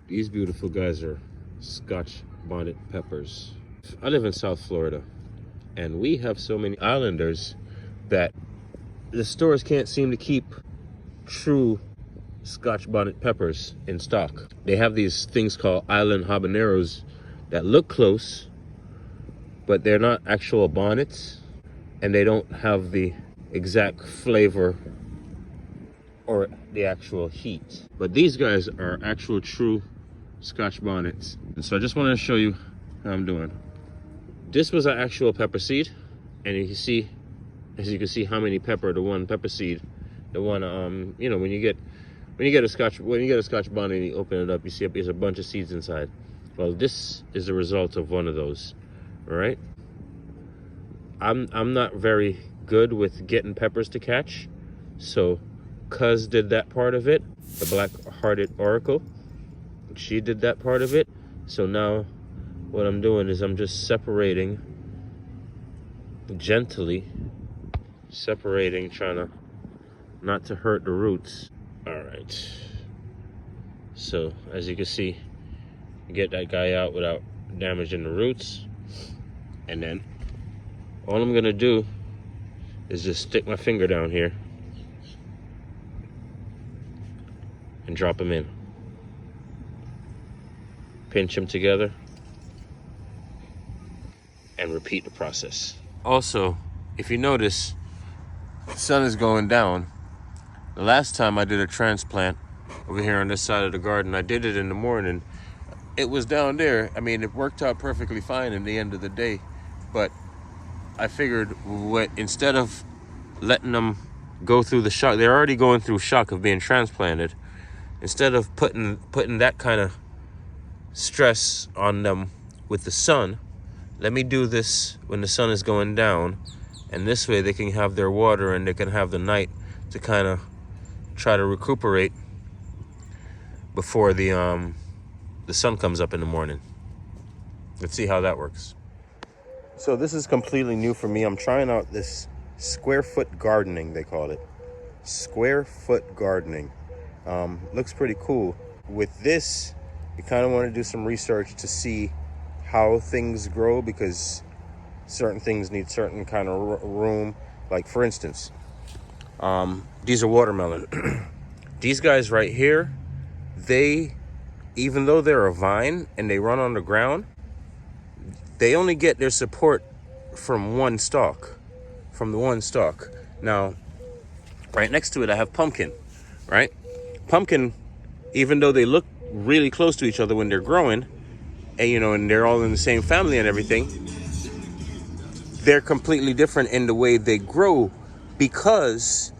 These beautiful guys are scotch bonnet peppers. I live in South Florida, and we have so many islanders that the stores can't seem to keep true scotch bonnet peppers in stock. They have these things called island habaneros that look close, but they're not actual bonnets, and they don't have the exact flavor or the actual heat. But these guys are actual true scotch bonnets. And so I just wanted to show you how I'm doing. This was an actual pepper seed, and you can see, as you can see, how many pepper the one pepper seed, the one you know, when you get a scotch bonnet and you open it up, you see there's a bunch of seeds inside. Well, this is the result of one of those. All right. I'm not very good with getting peppers to catch, so Cuz did that part of it, the black-hearted oracle. She did that part of it. So now what I'm doing is I'm just separating, gently separating, trying to not to hurt the roots. All right. So as you can see, get that guy out without damaging the roots. And then all I'm gonna do is just stick my finger down here and drop them in. Pinch them together and repeat the process. Also, if you notice, the sun is going down. The last time I did a transplant over here on this side of the garden, I did it in the morning. It was down there. I mean, it worked out perfectly fine in the end of the day, but I figured instead of letting them go through the shock, they're already going through shock of being transplanted. Instead of putting that kind of stress on them with the sun, let me do this when the sun is going down, and this way they can have their water and they can have the night to kind of try to recuperate before the sun comes up in the morning. Let's see how that works. So this is completely new for me. I'm trying out this square foot gardening, they call it. Square foot gardening. Looks pretty cool. With this, you kind of want to do some research to see how things grow, because certain things need certain kind of room. Like for instance, these are watermelon. These guys right here, even though they're a vine and they run on the ground, they only get their support from one stalk, Now, right next to it, I have pumpkin, right? Pumpkin, even though they look really close to each other when they're growing, and and they're all in the same family and everything, they're completely different in the way they grow, because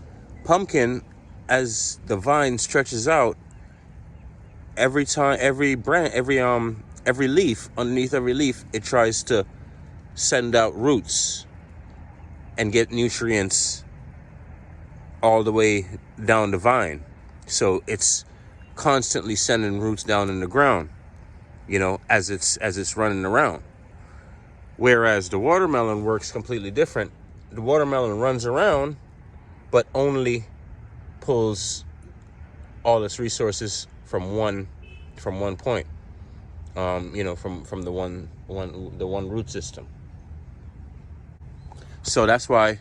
pumpkin, as the vine stretches out, every leaf, underneath every leaf, it tries to send out roots and get nutrients all the way down the vine. So it's constantly sending roots down in the ground, as it's running around. Whereas the watermelon works completely different. The watermelon runs around, but only pulls all its resources from one point. From the one root system. So that's why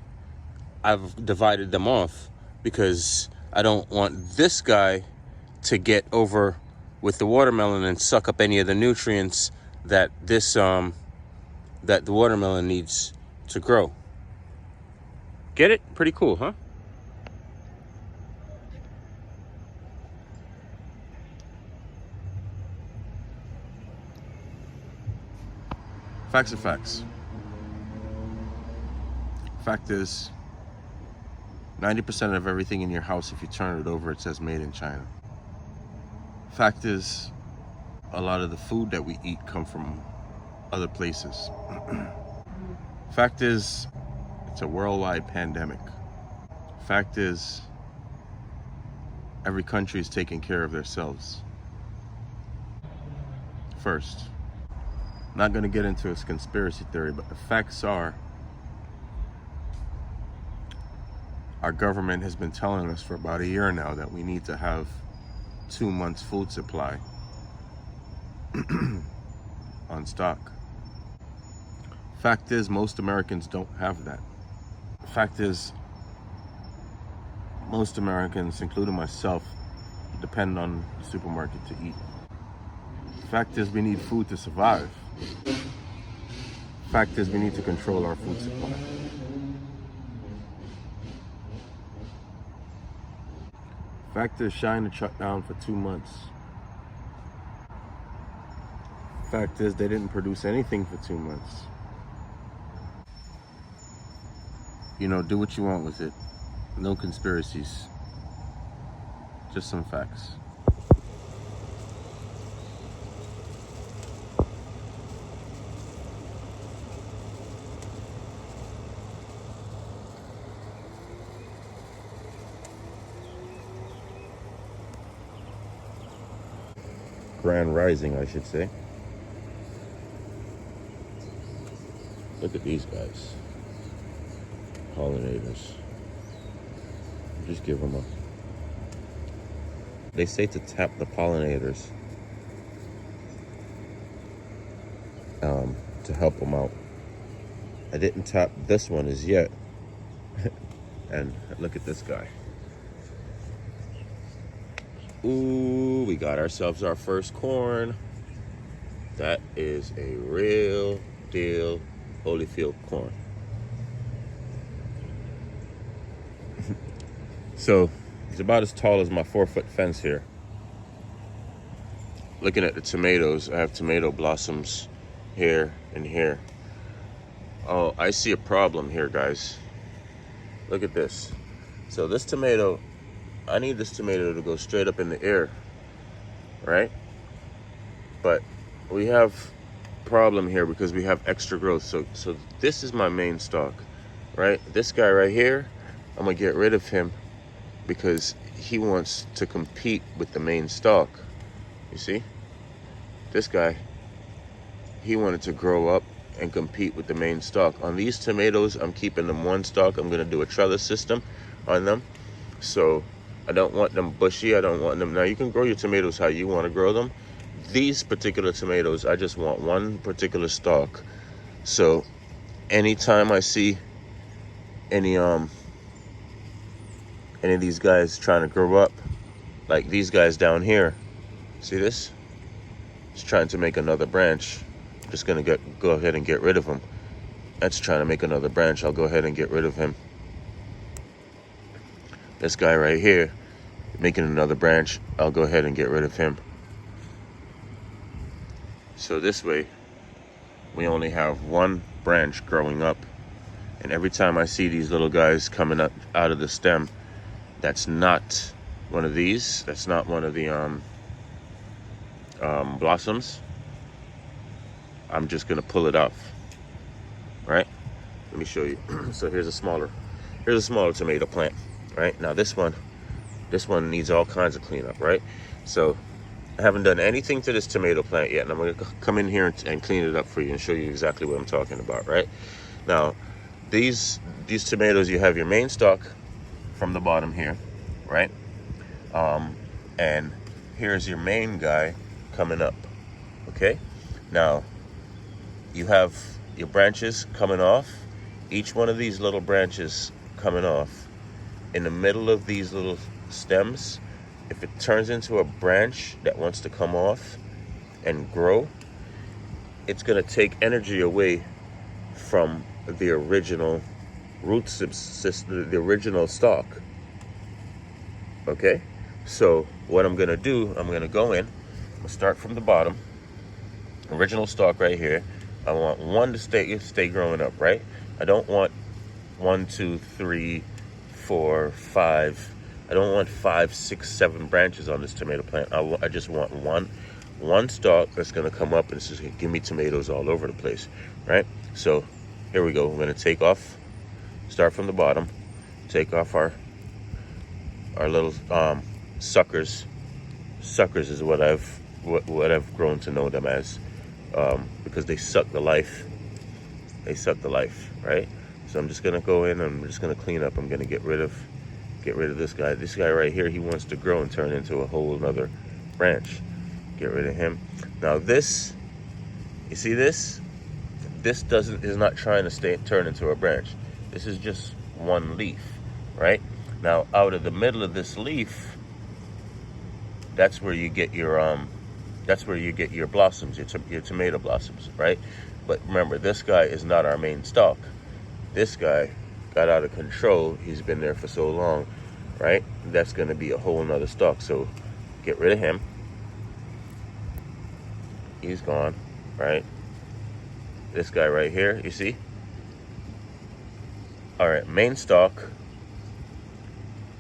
I've divided them off, because I don't want this guy to get over with the watermelon and suck up any of the nutrients that that the watermelon needs to grow. Get it? Pretty cool, huh? Facts are facts. Fact is, 90% of everything in your house, if you turn it over, it says made in China. Fact is, a lot of the food that we eat come from other places. Fact is, it's a worldwide pandemic. Fact is, every country is taking care of themselves first. Not going to get into a conspiracy theory, but the facts are, our government has been telling us for about a year now that we need to have 2 months food supply on stock. Fact is, most Americans don't have that. Fact is, most Americans, including myself, depend on the supermarket to eat. Fact is, we need food to survive. Fact is, we need to control our food supply. Fact is, China shut down for 2 months. Fact is, they didn't produce anything for 2 months. You know, do what you want with it. No conspiracies. Just some facts. Grand Rising, I should say. Look at these guys. Pollinators. Just give them a... They say to tap the pollinators to help them out. I didn't tap this one as yet. And look at this guy. Ooh, we got ourselves our first corn. That is a real deal Holyfield corn. So he's about as tall as my 4-foot fence here. Looking at the tomatoes, I have tomato blossoms here and here. Oh, I see a problem here, guys. Look at this. So this tomato, I need this tomato to go straight up in the air, right? But we have a problem here because we have extra growth. So this is my main stalk, right? This guy right here, I'm gonna get rid of him because he wants to compete with the main stalk. You see? This guy, he wanted to grow up and compete with the main stalk. On these tomatoes, I'm keeping them one stalk. I'm gonna do a trellis system on them. So I don't want them bushy. I don't want them. Now you can grow your tomatoes how you want to grow them. These particular tomatoes, I just want one particular stalk. So anytime I see any of these guys trying to grow up, like these guys down here, see this? It's trying to make another branch. I'm just gonna go ahead and get rid of him. That's trying to make another branch. I'll go ahead and get rid of him. This guy right here, making another branch, I'll go ahead and get rid of him. So this way, we only have one branch growing up. And every time I see these little guys coming up out of the stem, that's not one of these. That's not one of the blossoms. I'm just gonna pull it off, right? Let me show you. So here's a smaller tomato plant. Right now, this one needs all kinds of cleanup, right? So I haven't done anything to this tomato plant yet, and I'm gonna come in here and clean it up for you and show you exactly what I'm talking about, right? Now, these tomatoes, you have your main stalk from the bottom here, right? And here's your main guy coming up, okay? Now, you have your branches coming off. Each one of these little branches coming off. In the middle of these little stems, if it turns into a branch that wants to come off and grow, it's gonna take energy away from the original root system, the original stalk. Okay? So what I'm gonna do, I'm gonna go in, I'm gonna start from the bottom, original stalk right here. I want one to stay growing up, right? I don't want 1, 2, 3, 4, 5. I don't want 5, 6, 7 branches on this tomato plant. I just want one stalk that's gonna come up and it's just gonna give me tomatoes all over the place, right? So here we go. We're gonna take off, start from the bottom, take off our little suckers. Suckers is what I've grown to know them as, because they suck the life. They suck the life, right? So I'm just gonna go in and I'm just gonna clean up. I'm gonna get rid of this guy. This guy right here, he wants to grow and turn into a whole another branch. Get rid of him. Now this, you see this? This is not trying to turn into a branch. This is just one leaf, right? Now out of the middle of this leaf, that's where you get your blossoms, your tomato blossoms, right? But remember, this guy is not our main stalk. This guy got out of control. He's been there for so long, right? That's going to be a whole nother stalk. So get rid of him. He's gone, right? This guy right here, you see? All right, main stalk.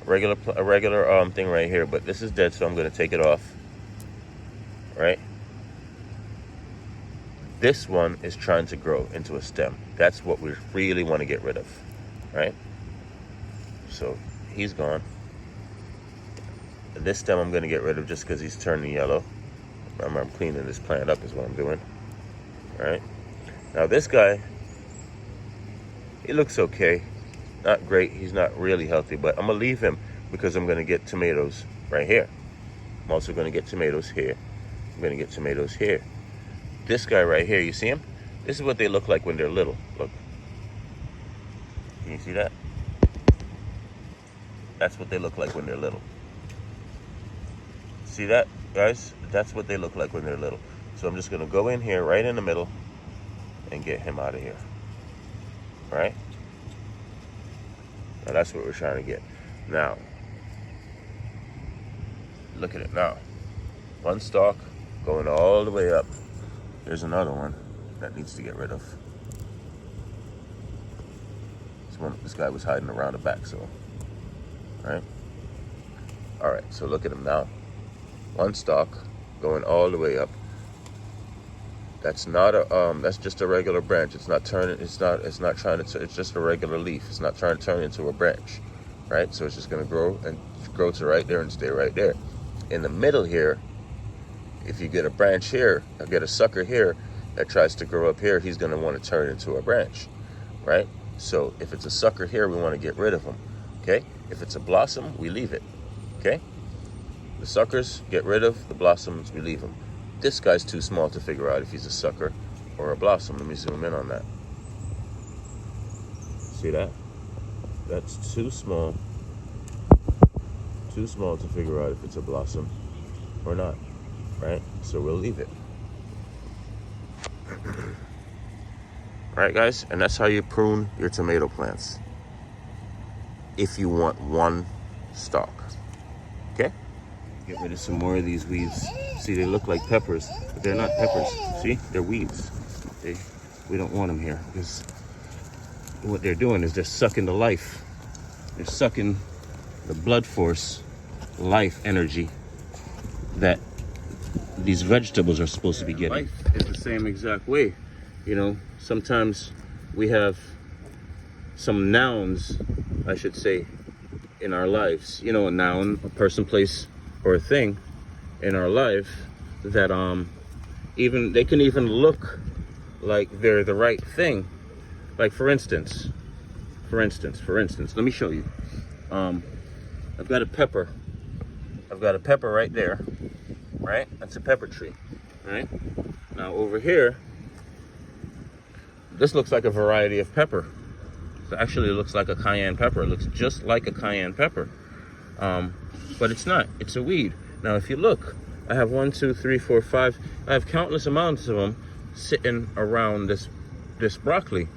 A regular thing right here, but this is dead, so I'm going to take it off, right? This one is trying to grow into a stem. That's what we really want to get rid of, right? So he's gone. This stem I'm going to get rid of just because he's turning yellow. Remember, I'm cleaning this plant up is what I'm doing, right? Now this guy, he looks okay. Not great, he's not really healthy, but I'm gonna leave him because I'm gonna get tomatoes right here. I'm also gonna get tomatoes here. I'm gonna get tomatoes here. This guy right here, you see him? This is what they look like when they're little. Look. Can you see that? That's what they look like when they're little. See that, guys? That's what they look like when they're little. So I'm just gonna go in here, right in the middle, and get him out of here. All right? Now that's what we're trying to get. Now, look at it now. One stalk going all the way up. There's another one that needs to get rid of. This guy was hiding around the back, so, right? All right, so look at him now. One stalk going all the way up. That's not a that's just a regular branch. It's not turning. It's not trying to. It's just a regular leaf. It's not trying to turn into a branch, right? So it's just gonna grow to right there and stay right there. In the middle here, if you get a branch here, or get a sucker here that tries to grow up here, he's gonna want to turn into a branch, right? So if it's a sucker here, we want to get rid of him. Okay. If it's a blossom, we leave it. Okay. The suckers get rid of. The blossoms, we leave them. This guy's too small to figure out if he's a sucker or a blossom. Let me zoom in on that. See that? That's too small. Too small to figure out if it's a blossom or not, right? So we'll leave it. All right, guys, and that's how you prune your tomato plants. If you want one stalk, okay? Get rid of some more of these weeds. See, they look like peppers, but they're not peppers. See, they're weeds. We don't want them here because what they're doing is they're sucking the life. They're sucking the blood force, life energy that these vegetables are supposed to be getting. Life is the same exact way. You know, sometimes we have some nouns, I should say, in our lives. You know, a noun, a person, place, or a thing in our life that even they can even look like they're the right thing. Like for instance, let me show you. I've got a pepper. I've got a pepper right there, right? That's a pepper tree, right? Now over here, this looks like a variety of pepper. It actually looks like a cayenne pepper. It looks just like a cayenne pepper. But it's not, it's a weed. Now, if you look, I have 1, 2, 3, 4, 5, I have countless amounts of them sitting around this broccoli.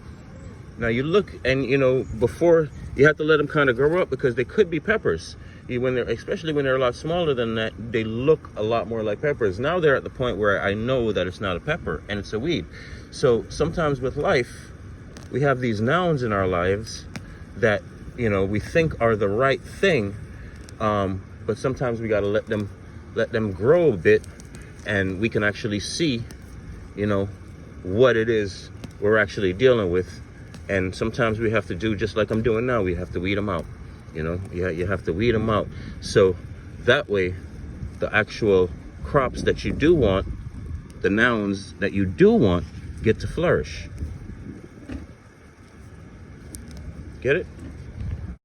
Now you look and, you know, before you have to let them kind of grow up because they could be peppers. Especially when they're a lot smaller than that, they look a lot more like peppers. Now they're at the point where I know that it's not a pepper and it's a weed. So sometimes with life, we have these nouns in our lives that, you know, we think are the right thing. But sometimes we got to let them grow a bit and we can actually see, you know, what it is we're actually dealing with. And sometimes we have to do just like I'm doing now. We have to weed them out. You know, you have to weed them out. So that way, the actual crops that you do want, the nouns that you do want, get to flourish. Get it?